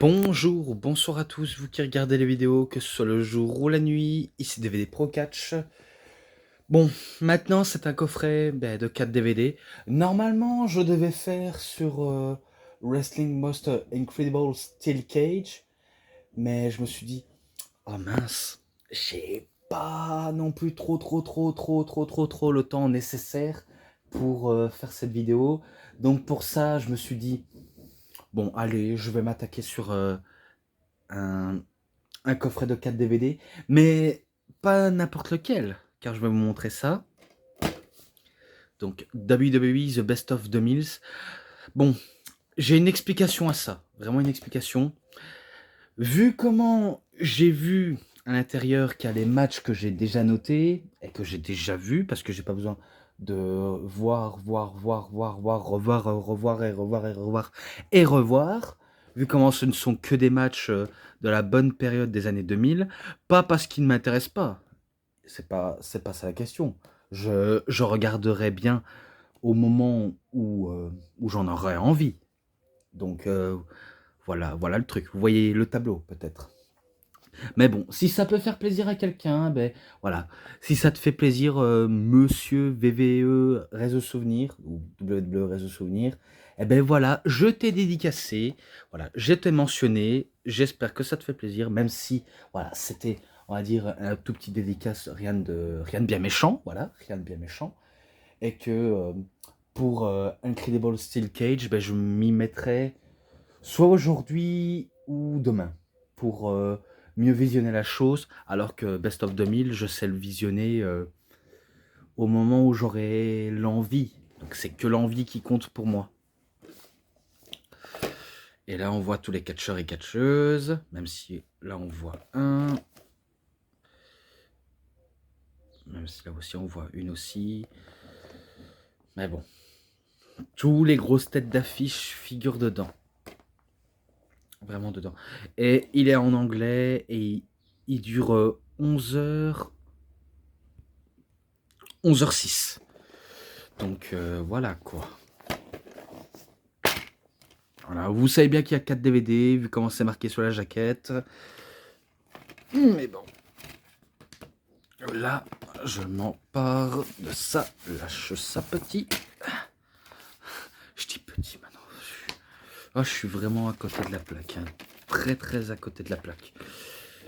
Bonjour ou bonsoir à tous, vous qui regardez les vidéos, que ce soit le jour ou la nuit, ici DVD Pro Catch. Bon, maintenant c'est un coffret de 4 DVD. Normalement, je devais faire sur Wrestling Most Incredible Steel Cage, mais je me suis dit, oh mince, j'ai pas non plus trop le temps nécessaire pour faire cette vidéo. Donc pour ça, je me suis dit, bon, allez, je vais m'attaquer sur un, un coffret de 4 DVD, mais pas n'importe lequel, car je vais vous montrer ça. Donc, WWE The Best of 2000. Bon, j'ai une explication à ça, vraiment une explication. Vu comment j'ai vu à l'intérieur qu'il y a les matchs que j'ai déjà notés et que j'ai déjà vus, parce que j'ai pas besoin de revoir et revoir, vu comment ce ne sont que des matchs de la bonne période des années 2000, pas parce qu'ils ne m'intéressent pas, c'est pas ça la question. Je regarderai bien au moment où j'en aurai envie. Donc voilà le truc. Vous voyez le tableau peut-être. Mais bon, si ça peut faire plaisir à quelqu'un, ben voilà. Si ça te fait plaisir, monsieur VVE Réseau Souvenir, ou WWE Réseau Souvenir, eh ben voilà, je t'ai dédicacé, voilà, je t'ai mentionné, j'espère que ça te fait plaisir, même si, voilà, c'était, on va dire, un tout petit dédicace, rien de bien méchant, voilà, rien de bien méchant, et que pour Incredible Steel Cage, ben je m'y mettrai soit aujourd'hui ou demain, pour mieux visionner la chose, alors que Best of 2000, je sais le visionner au moment où j'aurai l'envie. Donc c'est que l'envie qui compte pour moi. Et là, on voit tous les catcheurs et catcheuses, même si là, on voit un. Même si là aussi, on voit une aussi. Mais bon, tous les grosses têtes d'affiche figurent dedans. Vraiment dedans. Et il est en anglais et il dure 11h, 11h06. Donc voilà quoi. Voilà, vous savez bien qu'il y a 4 DVD, vu comment c'est marqué sur la jaquette. Mais bon. Là, je m'empare de ça. Lâche ça petit. Je dis petit maintenant. Je suis vraiment à côté de la plaque. Hein. Très à côté de la plaque.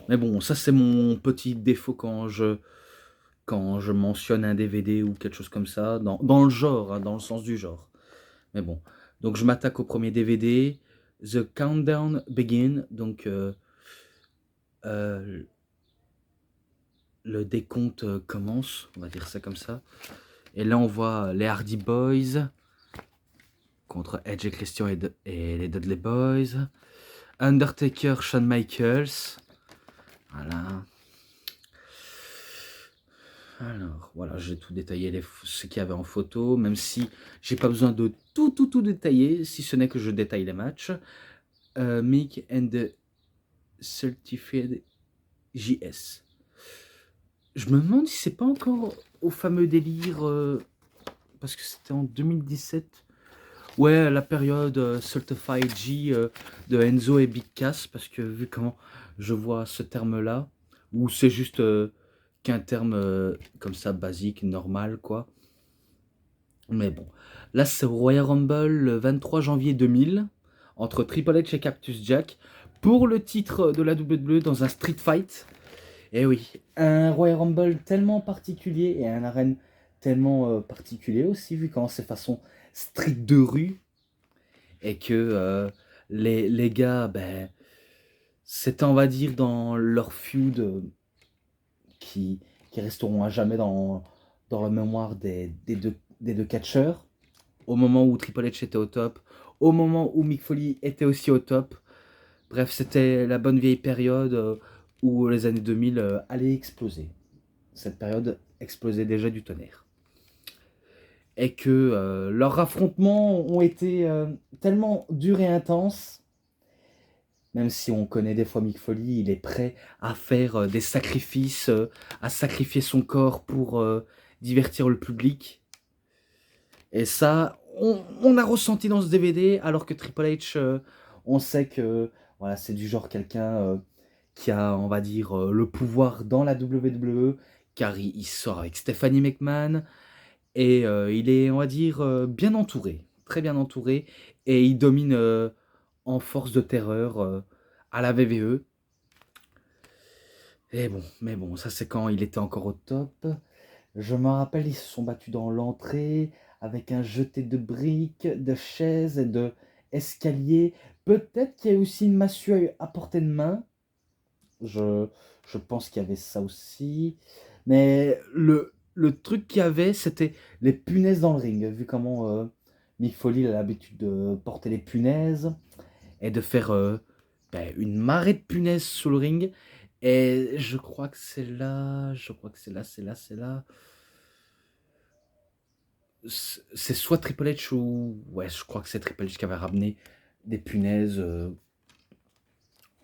Mais bon, ça c'est mon petit défaut quand je mentionne un DVD ou quelque chose comme ça. Dans le genre, hein, dans le sens du genre. Mais bon. Donc je m'attaque au premier DVD. The Countdown Begin. Donc le décompte commence, on va dire ça comme ça. Et là, on voit les Hardy Boys contre Edge et Christian et les Dudley Boys. Undertaker, Shawn Michaels. Voilà. Alors, voilà, j'ai tout détaillé, ce qu'il y avait en photo, même si j'ai pas besoin de tout détailler, si ce n'est que je détaille les matchs. Mick and the Certified JS. Je me demande si c'est pas encore au fameux délire, parce que c'était en 2017. Ouais, la période Certified G de Enzo et Big Cass, parce que vu comment je vois ce terme-là, ou c'est juste qu'un terme comme ça, basique, normal, quoi. Mais bon, là c'est au Royal Rumble le 23 janvier 2000, entre Triple H et Cactus Jack, pour le titre de la WWE dans un street fight. Et oui, un Royal Rumble tellement particulier et un arène tellement particulier aussi, vu comment c'est façon street de rue, et que les gars, ben, c'était, on va dire, dans leur feud qui resteront à jamais dans la mémoire des deux catcheurs, au moment où Triple H était au top, au moment où Mick Foley était aussi au top. Bref, c'était la bonne vieille période où les années 2000 allaient exploser. Cette période explosait déjà du tonnerre. Et que leurs affrontements ont été tellement durs et intenses, même si on connaît des fois Mick Foley, il est prêt à faire des sacrifices, à sacrifier son corps pour divertir le public. Et ça, on a ressenti dans ce DVD, alors que Triple H, on sait que Voilà, c'est du genre quelqu'un qui a, on va dire, le pouvoir dans la WWE, car il sort avec Stephanie McMahon, et il est, on va dire, bien entouré, très bien entouré, et il domine en force de terreur à la WWE. Et bon, mais bon, ça c'est quand il était encore au top. Je me rappelle, ils se sont battus dans l'entrée avec un jeté de briques, de chaises et de escaliers. Peut-être qu'il y a aussi une massue à portée de main. Je, je pense qu'il y avait ça aussi. Mais le truc qu'il y avait, c'était les punaises dans le ring. Vu comment Mick Foley a l'habitude de porter les punaises et de faire une marée de punaises sous le ring. Et je crois que c'est là, je crois que c'est là. C'est soit Triple H ou... Ouais, je crois que c'est Triple H qui avait ramené des punaises.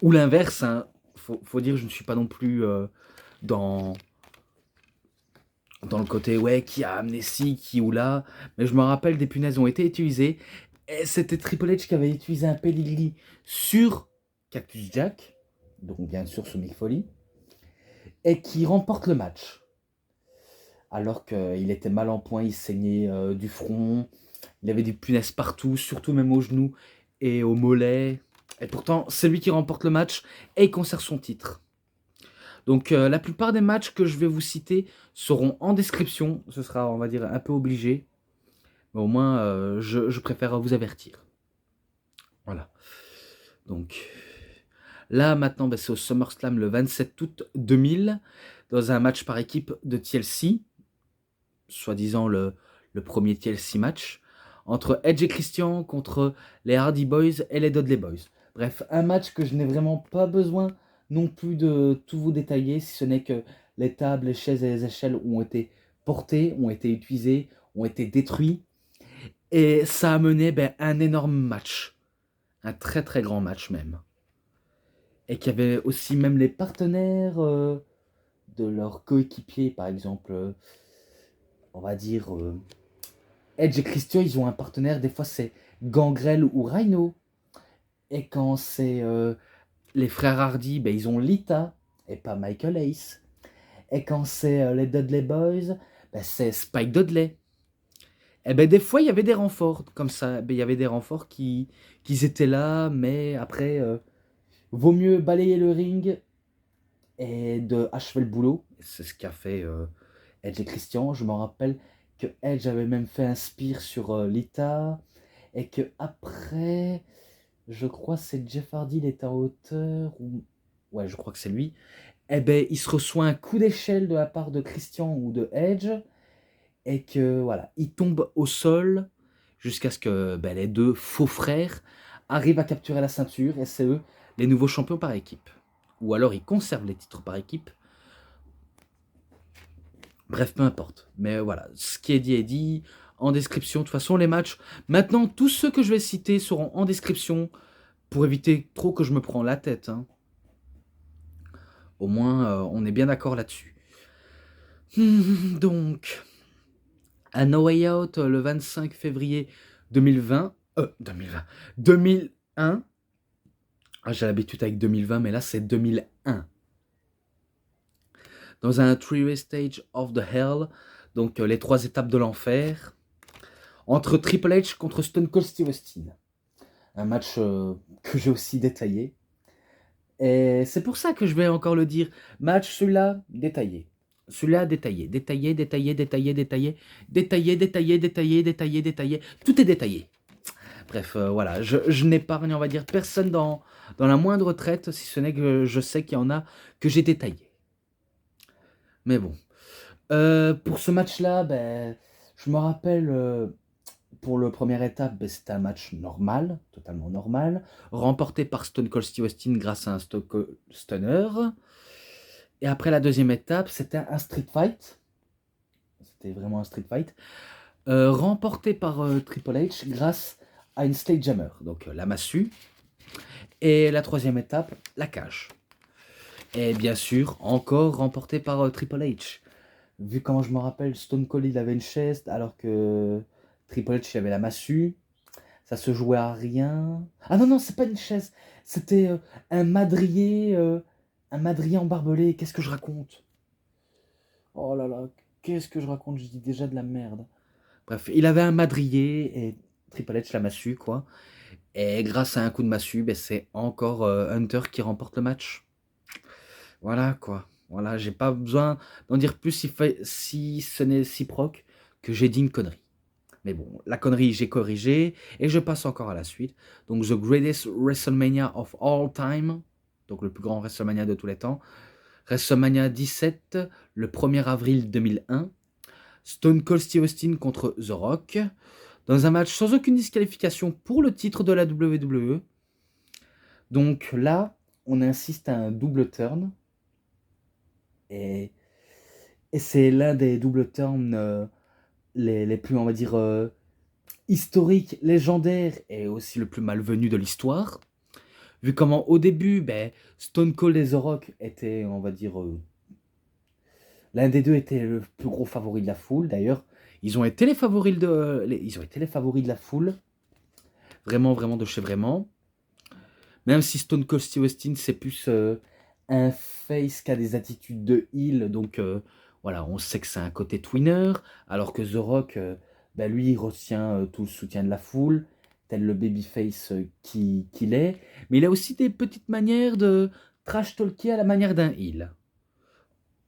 Ou l'inverse, hein. Faut dire, je ne suis pas non plus dans, dans le côté, ouais, qui a amené ci, qui ou là. Mais je me rappelle, des punaises ont été utilisées. Et c'était Triple H qui avait utilisé un pedigree sur Cactus Jack. Donc bien sûr sur Mick Foley. Et qui remporte le match. Alors qu'il était mal en point, il saignait du front, il avait des punaises partout, surtout même aux genoux et aux mollets. Et pourtant, c'est lui qui remporte le match et il conserve son titre. Donc la plupart des matchs que je vais vous citer seront en description. Ce sera, on va dire, un peu obligé. Mais au moins, je préfère vous avertir. Voilà. Donc là, maintenant, c'est au SummerSlam le 27 août 2000, dans un match par équipe de TLC, soi-disant le premier TLC match, entre Edge et Christian contre les Hardy Boys et les Dudley Boys. Bref, un match que je n'ai vraiment pas besoin non plus de tout vous détailler, si ce n'est que les tables, les chaises et les échelles ont été portées, ont été utilisées, ont été détruits. Et ça a mené un énorme match. Un très très grand match même. Et qu'il y avait aussi même les partenaires de leurs coéquipiers, par exemple, on va dire Edge et Christian, ils ont un partenaire, des fois c'est Gangrel ou Rhino. Et quand c'est les frères Hardy, ils ont Lita et pas Michael Ace. Et quand c'est les Dudley Boys, c'est Spike Dudley. Et des fois, il y avait des renforts comme ça. Il y avait des renforts qui étaient là, mais après, vaut mieux balayer le ring et de achever le boulot. C'est ce qu'a fait Edge et Christian. Je me rappelle que Edge avait même fait un spear sur Lita. Et que après, je crois que c'est Jeff Hardy, il est en hauteur. Ou... Ouais, je crois que c'est lui. Il se reçoit un coup d'échelle de la part de Christian ou de Edge. Et que voilà, il tombe au sol jusqu'à ce que les deux faux frères arrivent à capturer la ceinture. Et c'est eux les nouveaux champions par équipe. Ou alors ils conservent les titres par équipe. Bref, peu importe. Mais voilà, ce qui est dit est dit. En description, de toute façon, les matchs. Maintenant, tous ceux que je vais citer seront en description pour éviter trop que je me prends la tête. Hein. Au moins, on est bien d'accord là-dessus. Donc, à No Way Out, le 25 février 2020. 2001. Ah, j'ai l'habitude avec 2020, mais là, c'est 2001. Dans un three-way stage of the hell, donc les 3 étapes de l'enfer, entre Triple H contre Stone Cold Steve Austin. Un match que j'ai aussi détaillé. Et c'est pour ça que je vais encore le dire. Match celui-là, détaillé. Celui-là, détaillé. Détaillé, détaillé, détaillé, détaillé. Détaillé, détaillé, détaillé, détaillé, détaillé. Tout est détaillé. Bref, voilà. Je n'épargne, on va dire, personne dans la moindre traite, si ce n'est que je sais qu'il y en a que j'ai détaillé. Mais bon. Pour ce match-là, je me rappelle... pour la première étape, c'était un match normal, totalement normal, remporté par Stone Cold Steve Austin grâce à un Stone Cold Stunner. Et après la deuxième étape, c'était un street fight. C'était vraiment un street fight. Remporté par Triple H grâce à une stage jammer, donc la massue. Et la troisième étape, la cage. Et bien sûr, encore remporté par Triple H. Vu comment je me rappelle, Stone Cold il avait une chaise alors que Triple H avait la massue. Ça se jouait à rien. Ah non, non, c'est pas une chaise. C'était un madrier. Un madrier embarbelé. Qu'est-ce que je raconte? Oh là là, qu'est-ce que je raconte? Je dis déjà de la merde. Bref, il avait un madrier et Triple H la massue, quoi. Et grâce à un coup de massue, ben, c'est encore Hunter qui remporte le match. Voilà, quoi. Voilà, j'ai pas besoin d'en dire plus si ce n'est réciproque que j'ai dit une connerie. Mais bon, la connerie, j'ai corrigé et je passe encore à la suite. Donc, The Greatest WrestleMania of All Time, donc le plus grand WrestleMania de tous les temps. WrestleMania 17, le 1er avril 2001. Stone Cold Steve Austin contre The Rock. Dans un match sans aucune disqualification pour le titre de la WWE. Donc là, on insiste à un double turn. Et, et c'est l'un des double turns les plus, on va dire, historiques, légendaires et aussi le plus malvenu de l'histoire. Vu comment au début, ben, Stone Cold et The Rock étaient, on va dire, l'un des deux était le plus gros favori de la foule. D'ailleurs, ils ont été les favoris ils ont été les favoris de la foule. Vraiment, vraiment de chez vraiment. Même si Stone Cold Steve Austin, c'est plus un face qui a des attitudes de heel. Donc, voilà, on sait que c'est un côté twinner. Alors que The Rock, bah, lui, il retient tout le soutien de la foule, tel le babyface qu'il est. Mais il a aussi des petites manières de trash talker à la manière d'un heel.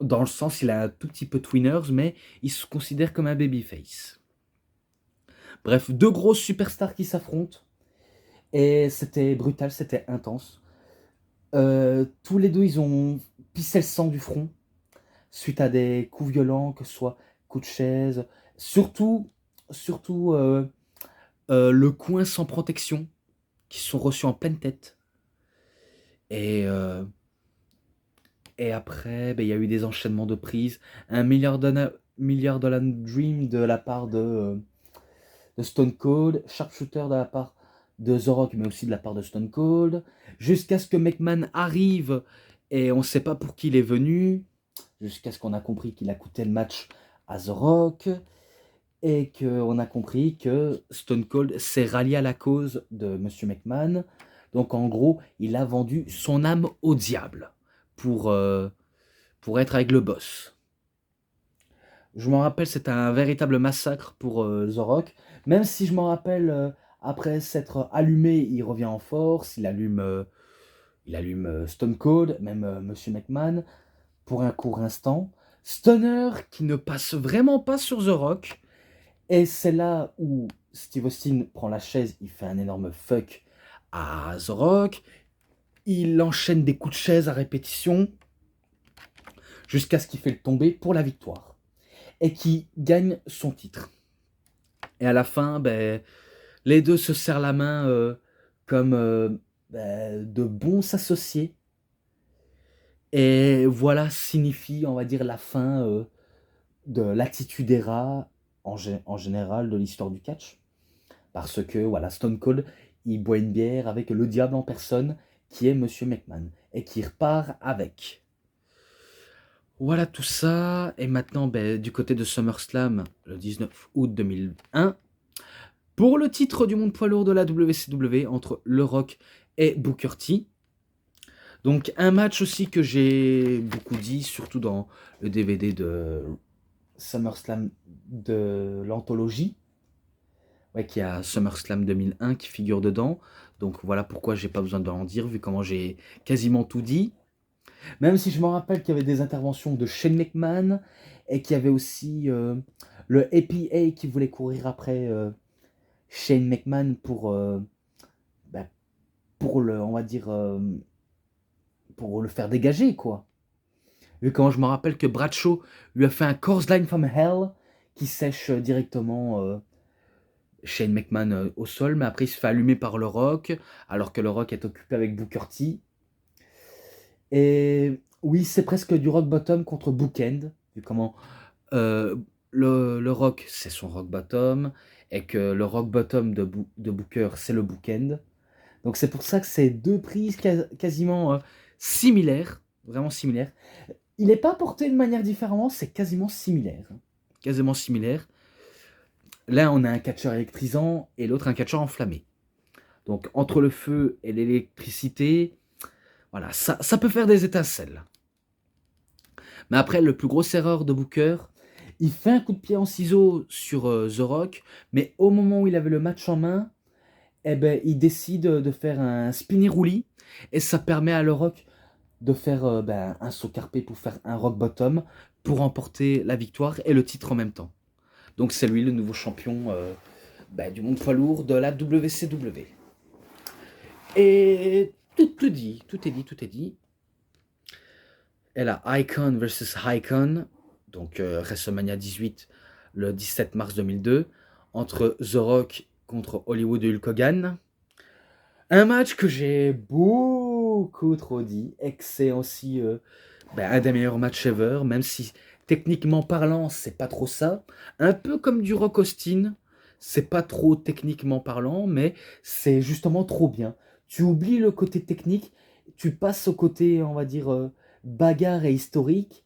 Dans le sens, il a un tout petit peu twinners, mais il se considère comme un babyface. Bref, deux grosses superstars qui s'affrontent. Et c'était brutal, c'était intense. Tous les deux, ils ont pissé le sang du front suite à des coups violents, que ce soit coups de chaise, surtout le coin sans protection, qui sont reçus en pleine tête. Et, euh, et après, ben, il y a eu des enchaînements de prises, un milliard dollar dream de la part de Stone Cold, sharpshooter de la part de The Rock, mais aussi de la part de Stone Cold, jusqu'à ce que McMahon arrive et on ne sait pas pour qui il est venu, jusqu'à ce qu'on a compris qu'il a coûté le match à The Rock et qu'on a compris que Stone Cold s'est rallié à la cause de Monsieur McMahon. Donc en gros, il a vendu son âme au diable pour, euh, pour être avec le boss. Je m'en rappelle, c'était un véritable massacre pour The Rock. Même si je m'en rappelle, après s'être allumé, il revient en force, il allume Stone Cold, même Monsieur McMahon, pour un court instant. Stunner qui ne passe vraiment pas sur The Rock. Et c'est là où Steve Austin prend la chaise, il fait un énorme fuck à The Rock. Il enchaîne des coups de chaise à répétition jusqu'à ce qu'il fait le tomber pour la victoire. Et qui gagne son titre. Et à la fin, ben, les deux se serrent la main comme ben, de bons associés. Et voilà signifie, on va dire, la fin de l'attitude era en général de l'histoire du catch. Parce que voilà, Stone Cold, il boit une bière avec le diable en personne, qui est Monsieur McMahon, et qui repart avec. Voilà tout ça. Et maintenant, ben, du côté de SummerSlam, le 19 août 2001, pour le titre du monde poids lourd de la WCW entre Le Rock et Booker T. Donc un match aussi que j'ai beaucoup dit, surtout dans le DVD de SummerSlam de l'anthologie, ouais, qui a SummerSlam 2001 qui figure dedans. Donc voilà pourquoi j'ai pas besoin de en dire, vu comment j'ai quasiment tout dit. Même si je me rappelle qu'il y avait des interventions de Shane McMahon et qu'il y avait aussi le APA qui voulait courir après Shane McMahon bah, pour le, on va dire, pour le faire dégager, quoi. Vu quand je me rappelle que Bradshaw lui a fait un Line from Hell qui sèche directement Shane McMahon au sol, mais après il se fait allumer par le Rock, alors que le Rock est occupé avec Booker T. Et oui, c'est presque du rock bottom contre Bookend, vu comment euh, le rock c'est son rock bottom, et que le rock bottom de Booker c'est le Bookend. Donc c'est pour ça que c'est deux prises quasiment similaires, vraiment similaires. Il n'est pas porté de manière différente, c'est quasiment similaire. Quasiment similaire. Là, on a un catcheur électrisant et l'autre un catcheur enflammé. Donc entre le feu et l'électricité, voilà, ça peut faire des étincelles. Mais après, le plus grosse erreur de Booker, il fait un coup de pied en ciseau sur The Rock, mais au moment où il avait le match en main, eh ben, il décide de faire un spinny roulis, et ça permet à The Rock de faire un saut carpé pour faire un rock bottom, pour remporter la victoire et le titre en même temps. Donc c'est lui le nouveau champion du monde poids lourd de la WCW. Et tout est dit, tout est dit, tout est dit. Et là, Icon versus Icon, donc WrestleMania 18, le 17 mars 2002, entre The Rock contre Hollywood et Hulk Hogan. Un match que j'ai beaucoup trop dit, et que c'est aussi un des meilleurs matchs ever, même si techniquement parlant, c'est pas trop ça. Un peu comme du Rock Austin, c'est pas trop techniquement parlant, mais c'est justement trop bien. Tu oublies le côté technique, tu passes au côté, on va dire, bagarre et historique,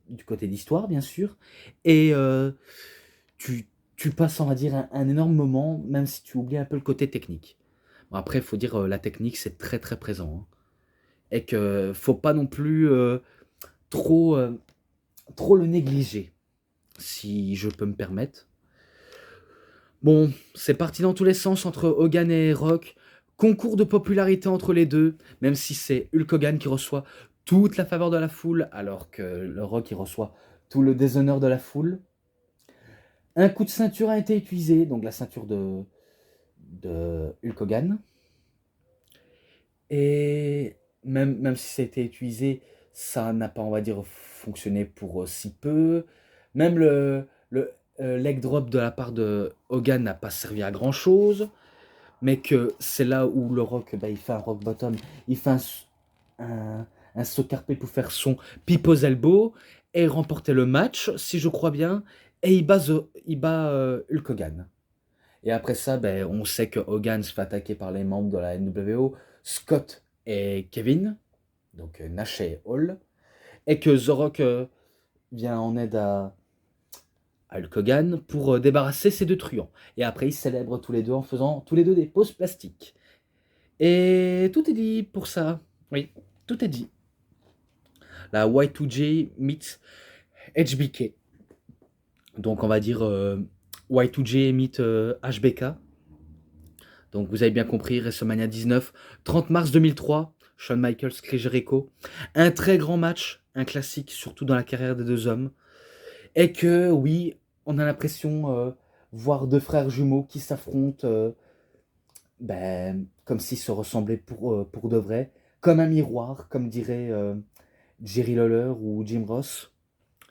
du côté d'histoire bien sûr, et tu passes, on va dire, un énorme moment, même si tu oublies un peu le côté technique. Bon, après, il faut dire, la technique, c'est très très présent, hein. Et que faut pas non plus trop, trop le négliger, si je peux me permettre. Bon, c'est parti dans tous les sens entre Hogan et Rock. Concours de popularité entre les deux, même si c'est Hulk Hogan qui reçoit toute la faveur de la foule, alors que le Rock il reçoit tout le déshonneur de la foule. Un coup de ceinture a été utilisé, donc la ceinture de Hulk Hogan. Et même si ça a été utilisé, ça n'a pas, on va dire, fonctionné pour si peu. Même le leg drop de la part de Hogan n'a pas servi à grand chose. Mais que c'est là où le Rock, il fait un rock bottom, il fait un saut carpé pour faire son People's Elbow et remporter le match, si je crois bien. Et il bat Hulk Hogan. Et après ça, on sait que Hogan se fait attaquer par les membres de la NWO, Scott et Kevin, donc Nash et Hall, et que The Rock vient en aide à Hulk Hogan pour débarrasser ces deux truands. Et après, ils célèbrent tous les deux en faisant tous les deux des poses plastiques. Et tout est dit pour ça. Oui, tout est dit. La Y2J meets HBK. Donc on va dire Y2J meet HBK. Donc vous avez bien compris, WrestleMania 19, 30 mars 2003, Shawn Michaels, Chris Jericho. Un très grand match, un classique, surtout dans la carrière des deux hommes. Et que oui, on a l'impression voir deux frères jumeaux qui s'affrontent comme s'ils se ressemblaient pour de vrai, comme un miroir, comme dirait Jerry Lawler ou Jim Ross,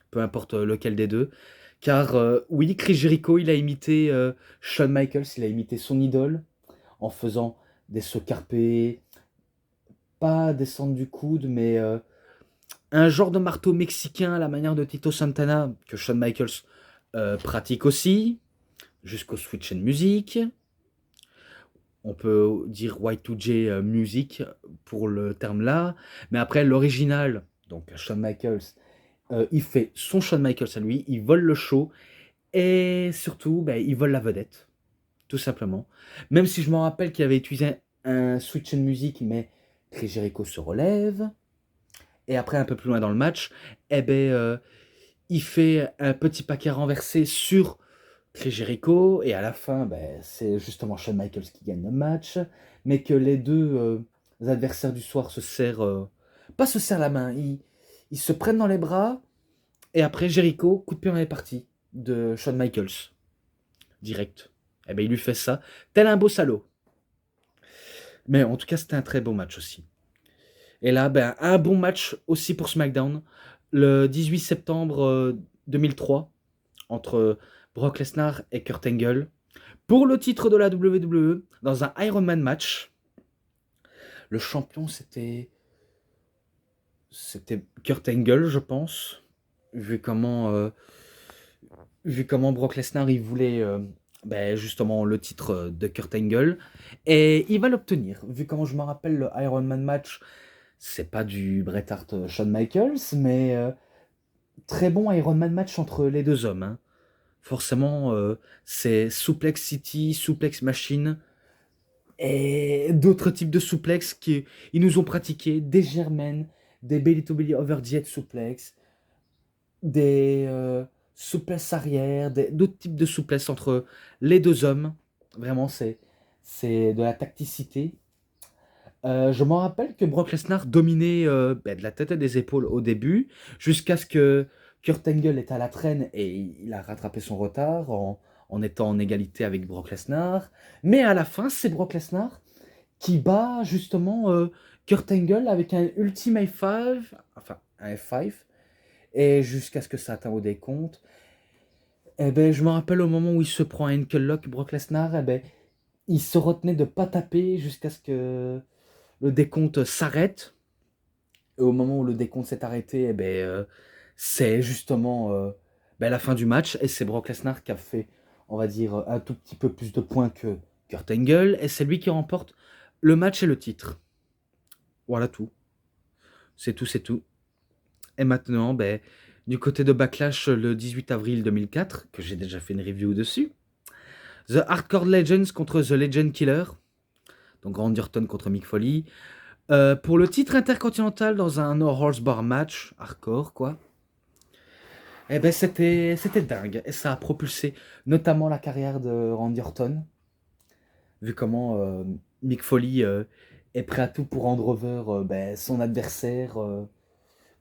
peu importe lequel des deux. Car oui, Chris Jericho, il a imité Shawn Michaels, il a imité son idole en faisant des sauts carpés, pas descendre du coude, mais un genre de marteau mexicain à la manière de Tito Santana, que Shawn Michaels pratique aussi, jusqu'au switch and music. On peut dire Y2J music pour le terme là, mais après l'original, donc Shawn Michaels, il fait son Shawn Michaels à lui, il vole le show, et surtout, il vole la vedette, tout simplement. Même si je me rappelle qu'il avait utilisé un switch and music, mais Chris Jericho se relève, et après un peu plus loin dans le match, il fait un petit paquet renversé sur Chris Jericho, et à la fin, c'est justement Shawn Michaels qui gagne le match, mais que les deux adversaires du soir pas se serrent la main, ils se prennent dans les bras, et après Jericho, coup de pied dans les parties de Shawn Michaels, direct. Il lui fait ça, tel un beau salaud. Mais en tout cas, c'était un très beau match aussi. Et là, un bon match aussi pour SmackDown, le 18 septembre 2003, entre Brock Lesnar et Kurt Angle, pour le titre de la WWE, dans un Iron Man match. Le champion, c'était Kurt Angle, je pense, vu comment, vu comment Brock Lesnar, il voulait justement le titre de Kurt Angle. Et il va l'obtenir, vu comment je me rappelle le Iron Man match. C'est pas du Bret Hart Shawn Michaels, mais très bon Iron Man match entre les deux hommes, hein. Forcément, c'est Suplex City, Suplex Machine, Et d'autres types de souplexes qui ils nous ont pratiqué, des Germaines, des belly to belly overjet souplexes, des souplesses arrière, d'autres types de souplesses entre les deux hommes. Vraiment, c'est de la tacticité. Je m'en rappelle que Brock Lesnar dominait de la tête et des épaules au début, jusqu'à ce que Kurt Angle est à la traîne et il a rattrapé son retard en étant en égalité avec Brock Lesnar. Mais à la fin, c'est Brock Lesnar qui bat justement Kurt Angle avec un ultime F5, enfin un F5, et jusqu'à ce que ça atteigne au décompte. Eh ben, je me rappelle au moment où il se prend un ankle lock, Brock Lesnar, eh ben, il se retenait de pas taper jusqu'à ce que le décompte s'arrête. Et au moment où le décompte s'est arrêté, eh ben, c'est justement la fin du match. Et c'est Brock Lesnar qui a fait, on va dire, un tout petit peu plus de points que Kurt Angle. Et c'est lui qui remporte le match et le titre. Voilà tout. C'est tout, c'est tout. Et maintenant, du côté de Backlash, le 18 avril 2004, que j'ai déjà fait une review dessus, The Hardcore Legends contre The Legend Killer, donc Randy Orton contre Mick Foley, pour le titre intercontinental dans un No Horse Bar match, hardcore quoi. Eh ben c'était dingue, et ça a propulsé notamment la carrière de Randy Orton, vu comment Mick Foley est prêt à tout pour rendre over son adversaire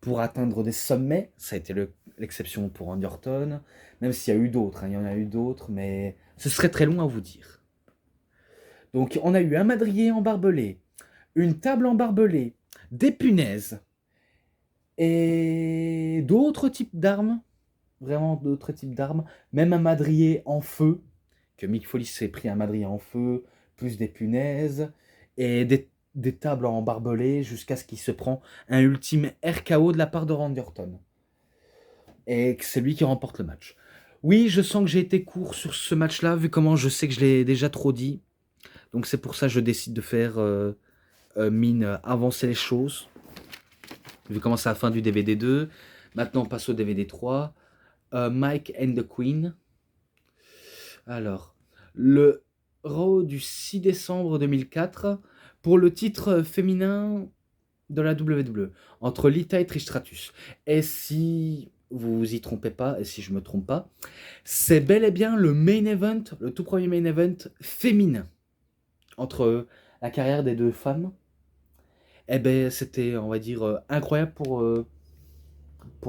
pour atteindre des sommets. Ça a été l'exception pour Randy Orton, même s'il y a eu d'autres, hein, il y en a eu d'autres, mais ce serait très long à vous dire. Donc on a eu un madrier embarbelé, une table embarbelée, des punaises et d'autres types d'armes, vraiment d'autres types d'armes, même un madrier en feu, que Mick Foley s'est pris un madrier en feu, plus des punaises et des tables embarbelées jusqu'à ce qu'il se prend un ultime RKO de la part de Randy Orton. Et que c'est lui qui remporte le match. Oui, je sens que j'ai été court sur ce match-là, vu comment je sais que je l'ai déjà trop dit. Donc c'est pour ça que je décide de faire mine avancer les choses. Vu comment c'est la fin du DVD 2. Maintenant on passe au DVD 3. Mike and the Queen. Alors, le Raw du 6 décembre 2004 pour le titre féminin de la WWE entre Lita et Trish Stratus. Et si vous vous y trompez pas, et si je me trompe pas, c'est bel et bien le main event, le tout premier main event féminin entre la carrière des deux femmes. Eh ben, c'était, on va dire, incroyable pour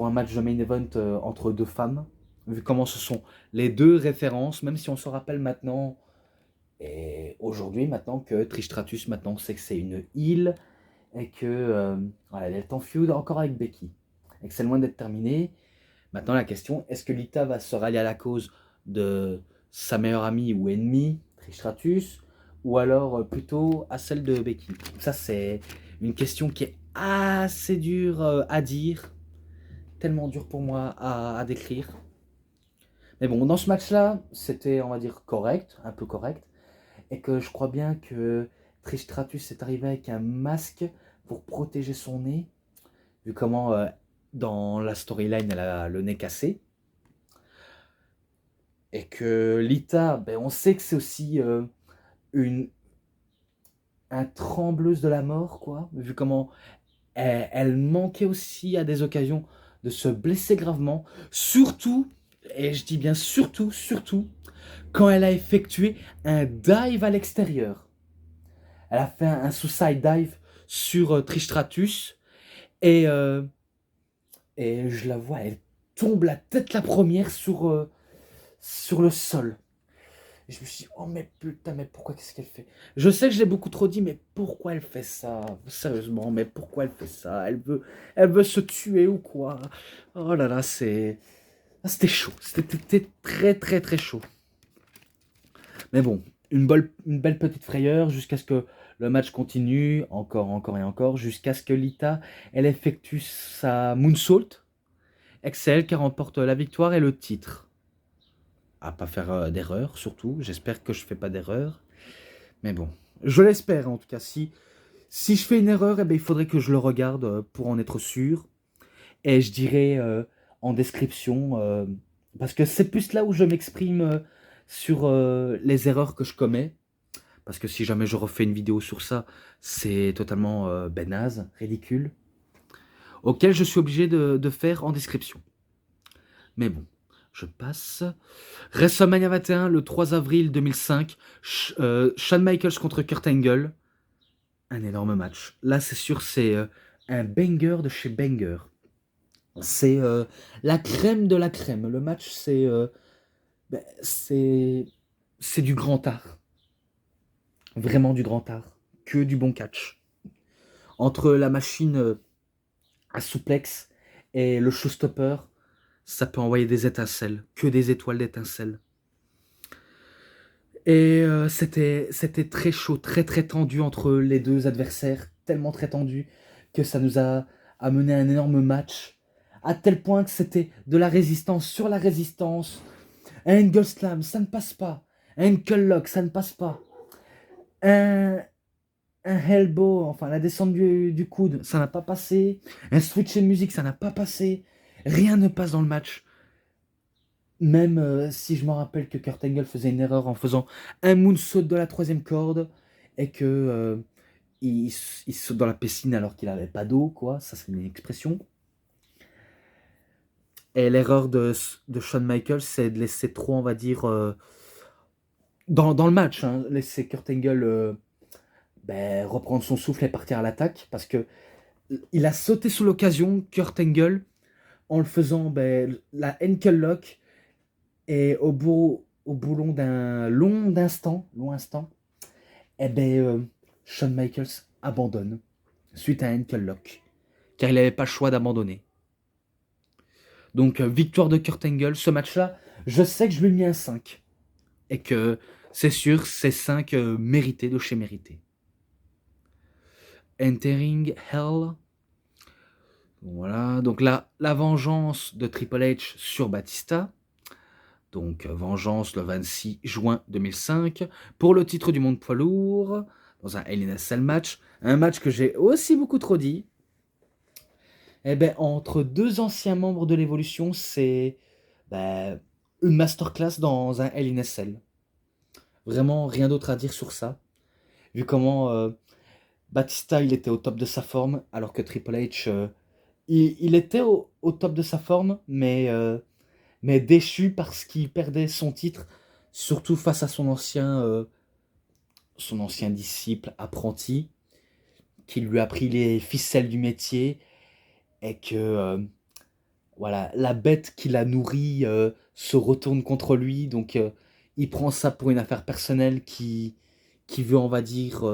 un match de main event entre deux femmes, vu comment ce sont les deux références, même si on se rappelle maintenant, et aujourd'hui, maintenant que Trish Stratus, maintenant, c'est que c'est une heel, et que voilà, elle est en feud encore avec Becky, et que c'est loin d'être terminé. Maintenant, la question, est-ce que Lita va se rallier à la cause de sa meilleure amie ou ennemie, Trish Stratus, ou alors plutôt à celle de Becky? Ça, c'est une question qui est assez dure à dire, tellement dur pour moi à décrire. Mais bon, dans ce match-là, c'était, on va dire, correct, un peu correct, et que je crois bien que Trish Stratus est arrivé avec un masque pour protéger son nez, vu comment dans la storyline elle a le nez cassé. Et que Lita, on sait que c'est aussi une trembleuse de la mort, quoi, vu comment elle manquait aussi à des occasions de se blesser gravement, surtout, et je dis bien surtout, quand elle a effectué un dive à l'extérieur. Elle a fait un suicide dive sur Trish Stratus, et, euh, et je la vois, elle tombe la tête la première sur le sol. Et je me suis dit, oh mais putain, mais pourquoi, qu'est-ce qu'elle fait? Je sais que je l'ai beaucoup trop dit, mais pourquoi elle fait ça? Sérieusement, mais pourquoi elle fait ça? Elle veut se tuer ou quoi? Oh là là, c'était chaud. C'était très très très chaud. Mais bon, une belle petite frayeur jusqu'à ce que le match continue, encore, encore et encore, jusqu'à ce que Lita, elle effectue sa moonsault. Excel qui remporte la victoire et le titre. À pas faire d'erreur, surtout. J'espère que je fais pas d'erreur. Mais bon, je l'espère en tout cas. Si je fais une erreur, il faudrait que je le regarde pour en être sûr. Et je dirais en description, parce que c'est plus là où je m'exprime sur les erreurs que je commets. parce que si jamais je refais une vidéo sur ça, c'est totalement naze, ridicule, auquel je suis obligé de faire en description. Mais bon, je passe. WrestleMania 21, le 3 avril 2005, Shawn Michaels contre Kurt Angle. Un énorme match. Là, c'est sûr, c'est un banger de chez banger. C'est la crème de la crème. Le match, ben, c'est c'est du grand art. Vraiment du grand art. Que du bon catch. Entre la machine à souplex et le showstopper, ça peut envoyer des étincelles. Que des étoiles d'étincelles. Et c'était très chaud, très très tendu entre les deux adversaires. Tellement très tendu que ça nous a amené à un énorme match. À tel point que c'était de la résistance sur la résistance. Un angle slam, ça ne passe pas. Un ankle lock, ça ne passe pas. Un, un elbow, enfin la descente du coude, ça n'a pas passé. Un switch de musique, ça n'a pas passé. Rien ne passe dans le match. Même si je me rappelle que Kurt Angle faisait une erreur en faisant un moonsault de la troisième corde et que il saute dans la piscine alors qu'il n'avait pas d'eau, quoi. Ça, c'est une expression. Et l'erreur de Shawn Michaels, c'est de laisser trop, on va dire, dans le match, hein, laisser Kurt Angle reprendre son souffle et partir à l'attaque parce que il a sauté sous l'occasion, Kurt Angle, en le faisant la ankle lock. Et au boulot d'un long instant, eh Shawn Michaels abandonne suite à un ankle lock, car il n'avait pas le choix d'abandonner. Donc, victoire de Kurt Angle. Ce match-là, je sais que je lui ai mis un 5. Et que c'est sûr, c'est 5 mérité de chez mérité. Entering Hell. Voilà, donc la vengeance de Triple H sur Batista. Donc, vengeance le 26 juin 2005 pour le titre du monde poids lourd dans un Hell in a Cell match. Un match que j'ai aussi beaucoup trop dit. Eh ben, entre deux anciens membres de l'évolution, c'est une masterclass dans un Hell in a Cell. Vraiment, rien d'autre à dire sur ça. Vu comment Batista, il était au top de sa forme, alors que Triple H, il était au top de sa forme, mais déchu parce qu'il perdait son titre, surtout face à son ancien disciple apprenti, qui lui a pris les ficelles du métier, et que voilà, la bête qui l'a nourri se retourne contre lui, donc il prend ça pour une affaire personnelle qui veut, on va dire,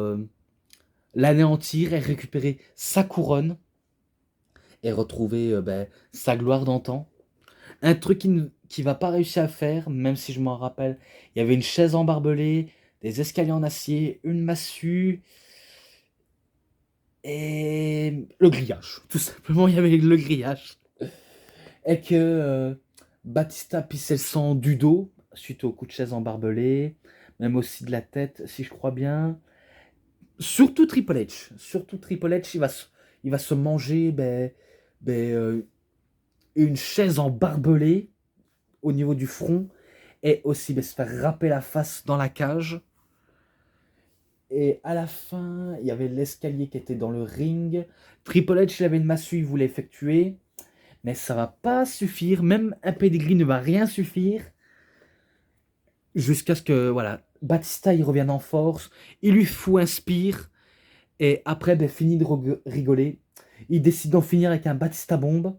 l'anéantir et récupérer sa couronne et retrouver sa gloire d'antan. Un truc qui va pas réussir à faire, même si je m'en rappelle, il y avait une chaise embarbelée, des escaliers en acier, une massue et le grillage. Tout simplement, il y avait le grillage. Et que Batista pissait le sang du dos suite au coup de chaise embarbelé, même aussi de la tête, si je crois bien. Surtout Triple H. Surtout Triple H, il va se manger une chaise embarbelée au niveau du front et aussi se faire râper la face dans la cage. Et à la fin, il y avait l'escalier qui était dans le ring. Triple H, il avait une massue, il voulait effectuer. Mais ça va pas suffire. Même un pedigree ne va rien suffire. Jusqu'à ce que, voilà, Batista, il revienne en force. Il lui fout un spear. Et après, fini de rigoler. Il décide d'en finir avec un Batista bombe.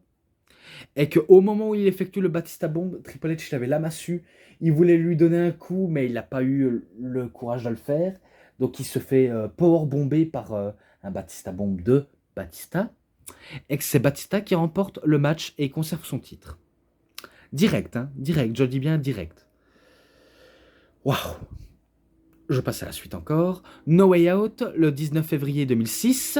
Et qu'au moment où il effectue le Batista bombe, Triple H, il avait la massue. Il voulait lui donner un coup, mais il n'a pas eu le courage de le faire. Donc il se fait power bomber par un Batista bombe de Batista. Et que c'est Batista qui remporte le match et conserve son titre. Direct, hein, direct, je dis bien direct. Waouh. Je passe à la suite encore. No Way Out, le 19 février 2006.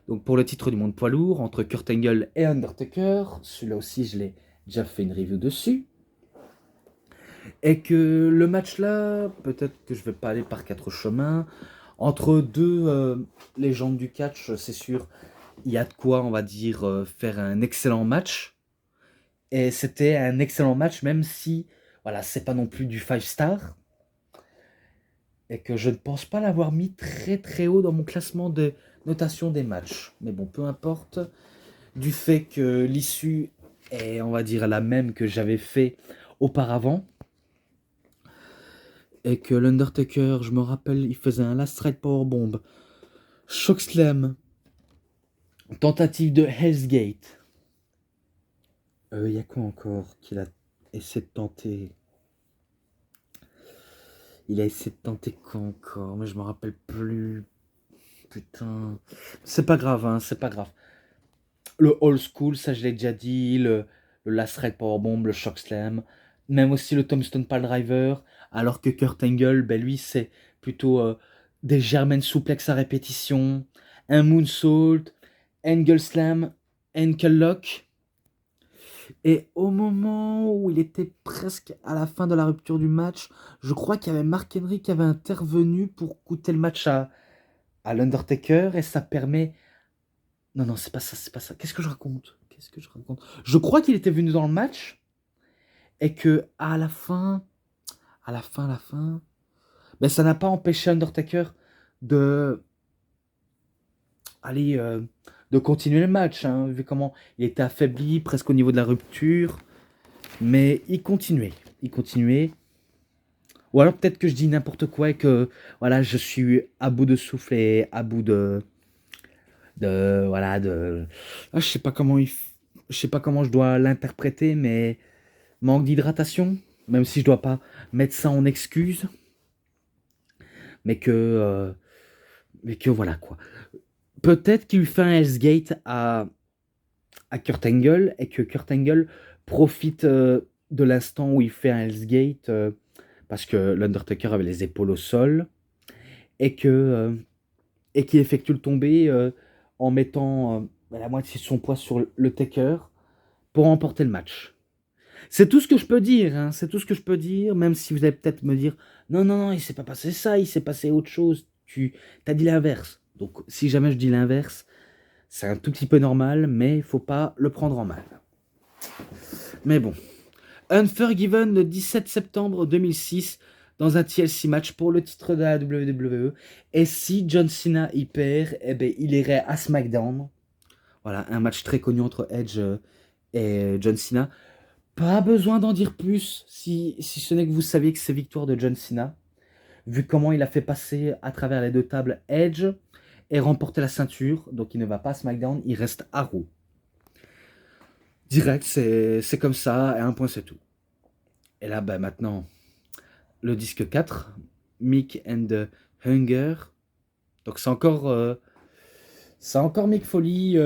Donc pour le titre du monde poids lourd, entre Kurt Angle et Undertaker. Celui-là aussi, je l'ai déjà fait une review dessus. Et que le match là, peut-être que je vais pas aller par quatre chemins. Entre deux légendes du catch, c'est sûr, il y a de quoi, on va dire, faire un excellent match. Et c'était un excellent match, même si, voilà, c'est pas non plus du 5 star. et que je ne pense pas l'avoir mis très très haut dans mon classement de notation des matchs. Mais bon, peu importe, du fait que l'issue est, on va dire, la même que j'avais fait auparavant, et que l'Undertaker, je me rappelle, il faisait un Last Ride Powerbomb, Chokeslam, tentative de Hell's Gate. Il y a quoi encore qu'il a essayé de tenter? Il a essayé de tenter quoi encore? Mais je me rappelle plus. Putain. C'est pas grave, hein, c'est pas grave. Le old school, ça je l'ai déjà dit. Le Last Ride Powerbomb, le Chokeslam. Même aussi le Tombstone Piledriver. Alors que Kurt Angle, ben lui, c'est plutôt des German suplex à répétition, un moonsault, Angle Slam, Ankle Lock. Et au moment où il était presque à la fin de la rupture du match, je crois qu'il y avait Mark Henry qui avait intervenu pour coûter le match à l'Undertaker et ça permet. Non, non, c'est pas ça, c'est pas ça. Qu'est-ce que je raconte? Qu'est-ce que je raconte? Je crois qu'il était venu dans le match et que à la fin, ben ça n'a pas empêché Undertaker de aller de continuer le match, hein, vu comment il était affaibli, presque au niveau de la rupture, mais il continuait. Ou alors peut-être que je dis n'importe quoi et que voilà, je suis à bout de souffle et à bout de voilà de je sais pas je sais pas comment je dois l'interpréter, mais manque d'hydratation, même si je dois pas mettre ça en excuse, mais mais que voilà quoi. Peut-être qu'il fait un Hell's Gate à Kurt Angle et que Kurt Angle profite de l'instant où il fait un Hell's Gate parce que l'Undertaker avait les épaules au sol et et qu'il effectue le tombé en mettant la moitié de son poids sur le Taker pour remporter le match. C'est tout ce que je peux dire, hein, c'est tout ce que je peux dire, même si vous allez peut-être me dire non, non, non, il s'est pas passé ça, il s'est passé autre chose, tu as dit l'inverse. Donc si jamais je dis l'inverse, c'est un tout petit peu normal, mais il faut pas le prendre en mal. Mais bon. Unforgiven le 17 septembre 2006 dans un TLC match pour le titre de la WWE. Et si John Cena y perd, eh ben, il irait à SmackDown. Voilà, un match très connu entre Edge et John Cena. Pas besoin d'en dire plus si ce n'est que vous saviez que c'est victoire de John Cena. Vu comment il a fait passer à travers les deux tables Edge et remporter la ceinture. Donc il ne va pas à SmackDown, il reste à Raw. Direct, c'est comme ça, et un point c'est tout. Et là, bah, maintenant, le disque 4, Mick and the Hunger. Donc c'est encore Mick Foley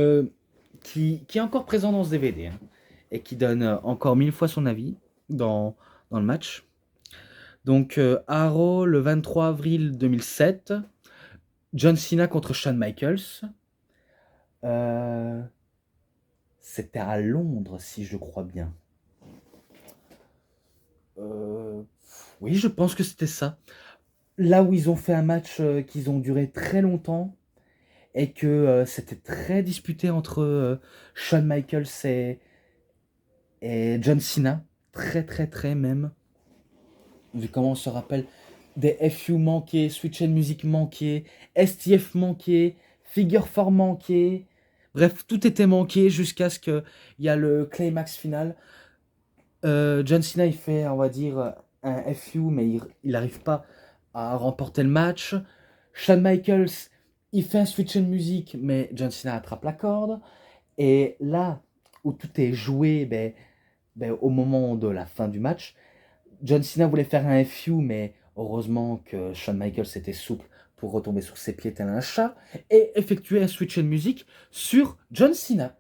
qui est encore présent dans ce DVD hein, et qui donne encore 1000 fois son avis dans le match. Donc Arrow le 23 avril 2007, John Cena contre Shawn Michaels. Euh, C'était à Londres si je crois bien. Euh, oui, je pense que c'était ça. Là où ils ont fait un match qu'ils ont duré très longtemps et que c'était très disputé entre Shawn Michaels et John Cena. Très, très, très même. Vu comment on se rappelle des FU manqués, Switch and Music manqués, STF manqués, Figure 4 manqués. Bref, tout était manqué jusqu'à ce qu'il y a le climax final. John Cena, il fait, on va dire, un FU, mais il n'arrive pas à remporter le match. Shawn Michaels, il fait un switch en musique, mais John Cena attrape la corde. Et là où tout est joué, au moment de la fin du match, John Cena voulait faire un FU, mais heureusement que Shawn Michaels était souple pour retomber sur ses pieds tel un chat et effectuer un switch en musique sur John Cena.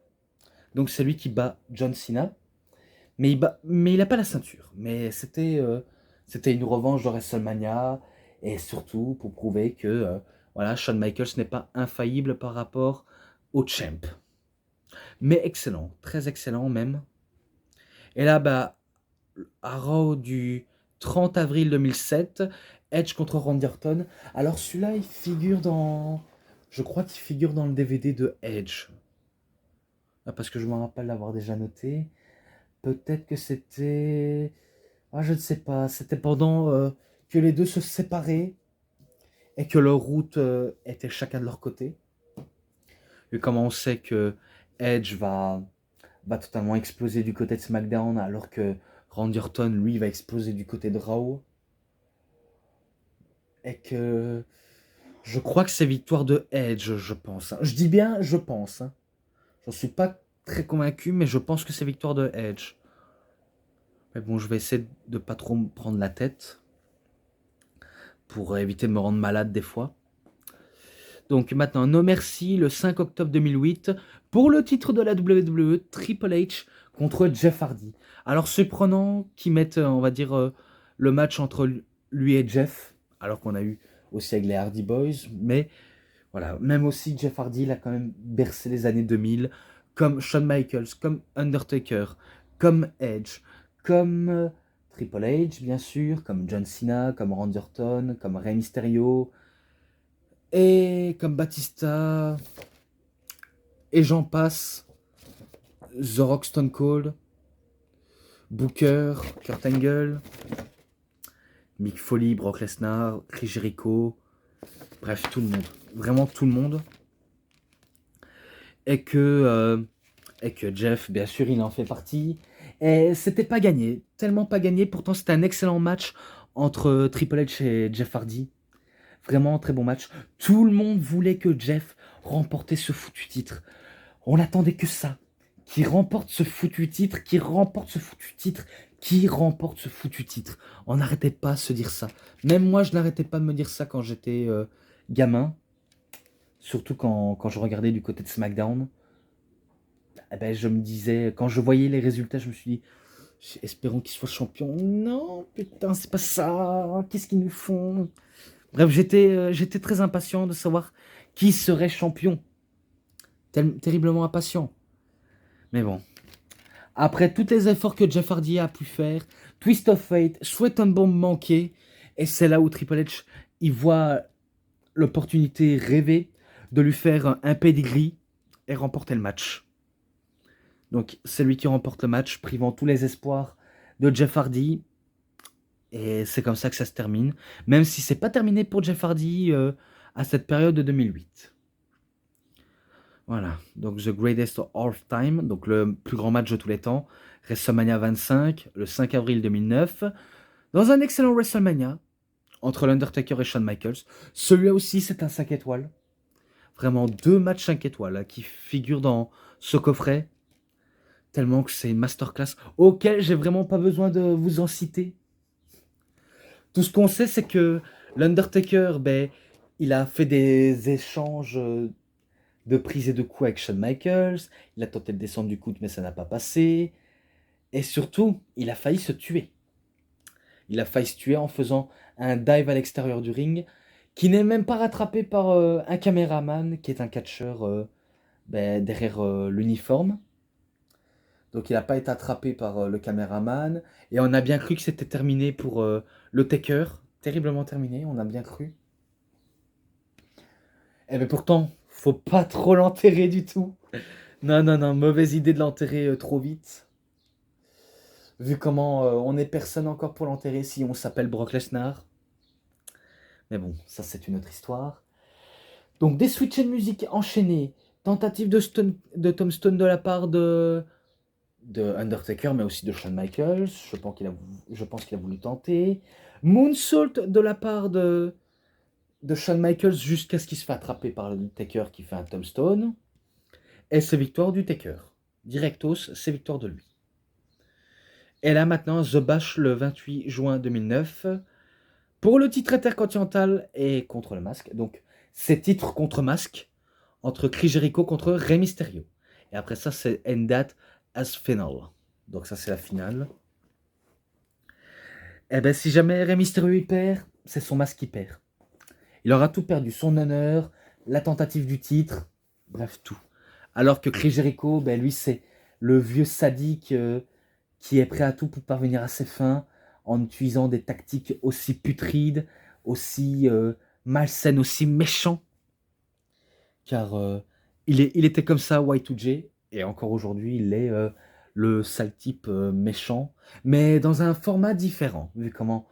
Donc c'est lui qui bat John Cena. Mais il n'a pas la ceinture. Mais c'était une revanche de WrestleMania. Et surtout pour prouver que voilà, Shawn Michaels n'est pas infaillible par rapport au champ. Mais excellent, très excellent même. Et là, à Raw du 30 avril 2007, Edge contre Randy Orton. Alors celui-là, il figure dans. Je crois qu'il figure dans le DVD de Edge. Ah, parce que je me rappelle l'avoir déjà noté. Peut-être que c'était. Ah, je ne sais pas. C'était pendant que les deux se séparaient. et que leur route était chacun de leur côté. Et comment on sait que Edge va totalement exploser du côté de SmackDown alors que Randy Orton, lui, va exploser du côté de Raw. Et que je crois que c'est victoire de Edge, je pense. Je dis bien je pense. J'en suis pas très convaincu, mais je pense que c'est victoire de Edge. Mais bon, je vais essayer de pas trop me prendre la tête pour éviter de me rendre malade des fois. Donc maintenant, No Mercy, le 5 octobre 2008, pour le titre de la WWE, Triple H contre Jeff Hardy. Alors surprenant qu'ils mettent, on va dire, le match entre lui et Jeff, alors qu'on a eu aussi avec les Hardy Boys, mais voilà, même aussi Jeff Hardy, il a quand même bercé les années 2000, comme Shawn Michaels, comme Undertaker, comme Edge, comme Triple H, bien sûr, comme John Cena, comme Randy Orton, comme Rey Mysterio, et comme Batista, et j'en passe, The Rock Stone Cold, Booker, Kurt Angle, Mick Foley, Brock Lesnar, Chris Jericho, bref, tout le monde, vraiment tout le monde. Et que Jeff, bien sûr, il en fait partie. Et c'était pas gagné, tellement pas gagné. Pourtant, c'était un excellent match entre Triple H et Jeff Hardy. Vraiment un très bon match. Tout le monde voulait que Jeff remportait ce foutu titre. On n'attendait que ça. Qui remporte ce foutu titre, qui remporte ce foutu titre, qui remporte ce foutu titre. On n'arrêtait pas de se dire ça. Même moi, je n'arrêtais pas de me dire ça quand j'étais gamin. Surtout quand je regardais du côté de SmackDown. Eh ben, je me disais, quand je voyais les résultats, je me suis dit, espérons qu'ils soient champions. Non, putain, c'est pas ça. Qu'est-ce qu'ils nous font? Bref, j'étais très impatient de savoir qui serait champion. Terriblement impatient. Mais bon. Après tous les efforts que Jeff Hardy a pu faire, Twist of Fate, Sweat and Bomb manqué, et c'est là où Triple H, il voit l'opportunité rêvée de lui faire un pedigree et remporter le match. Donc c'est lui qui remporte le match, privant tous les espoirs de Jeff Hardy. Et c'est comme ça que ça se termine. Même si c'est pas terminé pour Jeff Hardy à cette période de 2008. Voilà, donc The Greatest of Time, donc le plus grand match de tous les temps, WrestleMania 25, le 5 avril 2009, dans un excellent WrestleMania, entre l'Undertaker et Shawn Michaels. Celui-là aussi, c'est un 5 étoiles. Vraiment, 2 matchs 5 étoiles là, qui figurent dans ce coffret. Tellement que c'est une masterclass auquel j'ai vraiment pas besoin de vous en citer. Tout ce qu'on sait, c'est que l'Undertaker, ben, il a fait des échanges de prises et de coups avec Shawn Michaels. Il a tenté de descendre du coude, mais ça n'a pas passé. Et surtout, il a failli se tuer. Il a failli se tuer en faisant un dive à l'extérieur du ring, qui n'est même pas rattrapé par un caméraman, qui est un catcheur ben, derrière l'uniforme. Donc il n'a pas été attrapé par le caméraman. Et on a bien cru que c'était terminé pour le Taker. Terriblement terminé, on a bien cru. Et bien pourtant, faut pas trop l'enterrer du tout. Non, non, non, mauvaise idée de l'enterrer trop vite. Vu comment on n'est personne encore pour l'enterrer si on s'appelle Brock Lesnar. Mais bon, ça c'est une autre histoire. Donc des switches de musique enchaînés. Tentative de Tom Stone de la part de Undertaker, mais aussi de Shawn Michaels. Je pense qu'il a voulu tenter. Moonsault de la part de Shawn Michaels jusqu'à ce qu'il se fait attraper par le Taker qui fait un tombstone. Et c'est victoire du Taker. Directos, c'est victoire de lui. Et là maintenant, The Bash le 28 juin 2009 pour le titre intercontinental et contre le masque. Donc c'est titre contre masque entre Chris Jericho contre Rey Mysterio. Et après ça, c'est End That as Final. Donc ça, c'est la finale. Et bien si jamais Rey Mysterio il perd, c'est son masque qui perd. Il aura tout perdu, son honneur, la tentative du titre, bref, tout. Alors que Chris Jericho, ben, lui, c'est le vieux sadique qui est prêt à tout pour parvenir à ses fins en utilisant des tactiques aussi putrides, aussi malsaines, aussi méchants. Car il était comme ça, Y2J, et encore aujourd'hui, il est le sale type méchant, mais dans un format différent, vu comment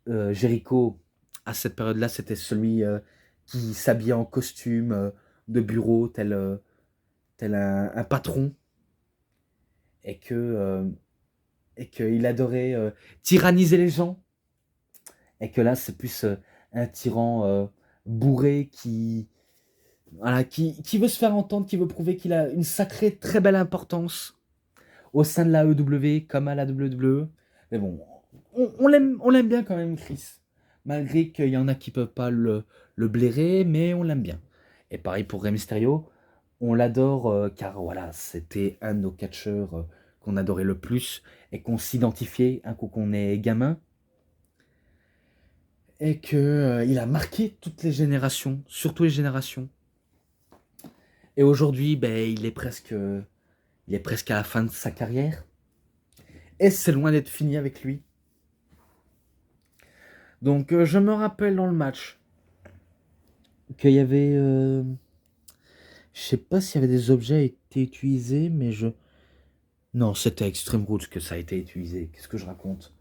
Jericho à cette période-là, c'était celui qui s'habillait en costume de bureau, tel un patron, et et qu'il adorait tyranniser les gens, et que là, c'est plus un tyran bourré voilà, qui veut se faire entendre, qui veut prouver qu'il a une sacrée, très belle importance au sein de la EW comme à la WWE. Mais bon, on l'aime bien quand même, Chris. Malgré qu'il y en a qui peuvent pas le blairer, mais on l'aime bien. Et pareil pour Rey Mysterio, on l'adore car voilà, c'était un de nos catcheurs qu'on adorait le plus et qu'on s'identifiait un coup qu'on est gamin. Et que il a marqué toutes les générations, surtout les générations. Et aujourd'hui, ben, il est presque à la fin de sa carrière. Et c'est loin d'être fini avec lui. Donc je me rappelle dans le match qu'il y avait... je sais pas s'il y avait des objets été utilisés, mais je... Non, c'était à Extreme Rules que ça a été utilisé. Qu'est-ce que je raconte?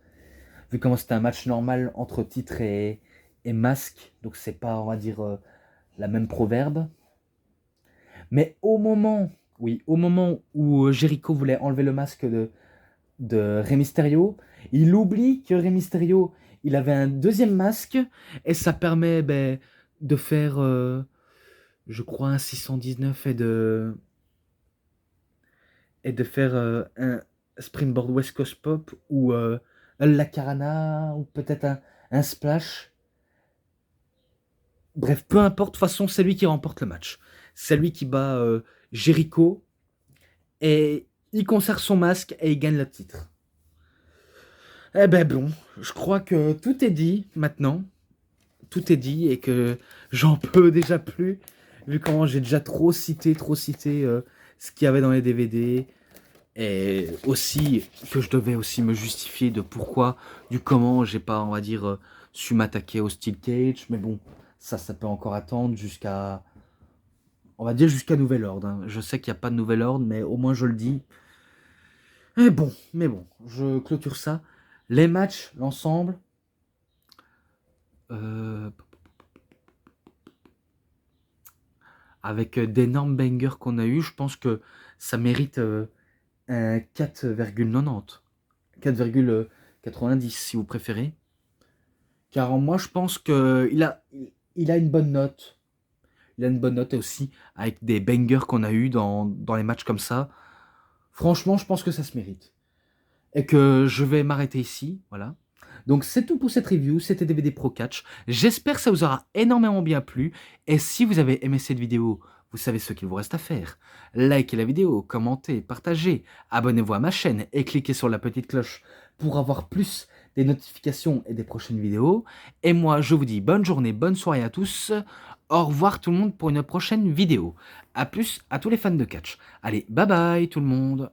Vu comment c'était un match normal entre titre et masque, donc c'est pas, on va dire, la même proverbe. Mais au moment où Jericho voulait enlever le masque de Rey Mysterio, il oublie que Rey Mysterio, il avait un deuxième masque, et ça permet ben, de faire, je crois, un 619 et de faire un Springboard West Coast Pop ou la Carana ou peut-être un Splash. Bref, peu importe, de toute façon, c'est lui qui remporte le match. C'est lui qui bat Jericho et il conserve son masque et il gagne le titre. Eh ben bon, je crois que tout est dit maintenant. Tout est dit et que j'en peux déjà plus, vu comment j'ai déjà trop cité ce qu'il y avait dans les DVD. Et aussi que je devais aussi me justifier de pourquoi, du comment j'ai pas, on va dire, su m'attaquer au Steel Cage. Mais bon, ça peut encore attendre jusqu'à, on va dire jusqu'à nouvel ordre. Hein. Je sais qu'il n'y a pas de nouvel ordre, mais au moins je le dis. Mais bon, je clôture ça. Les matchs, l'ensemble. euh, avec d'énormes bangers qu'on a eu, je pense que ça mérite un 4,90. 4,90 si vous préférez. Car moi, je pense il a une bonne note. Il a une bonne note aussi avec des bangers qu'on a eu dans les matchs comme ça. Franchement, je pense que ça se mérite. Et que je vais m'arrêter ici. Voilà. Donc c'est tout pour cette review, c'était DVD Pro Catch. J'espère que ça vous aura énormément bien plu. Et si vous avez aimé cette vidéo, vous savez ce qu'il vous reste à faire. Likez la vidéo, commentez, partagez, abonnez-vous à ma chaîne et cliquez sur la petite cloche pour avoir plus des notifications et des prochaines vidéos. Et moi, je vous dis bonne journée, bonne soirée à tous. Au revoir tout le monde pour une prochaine vidéo. A plus à tous les fans de catch. Allez, bye bye tout le monde.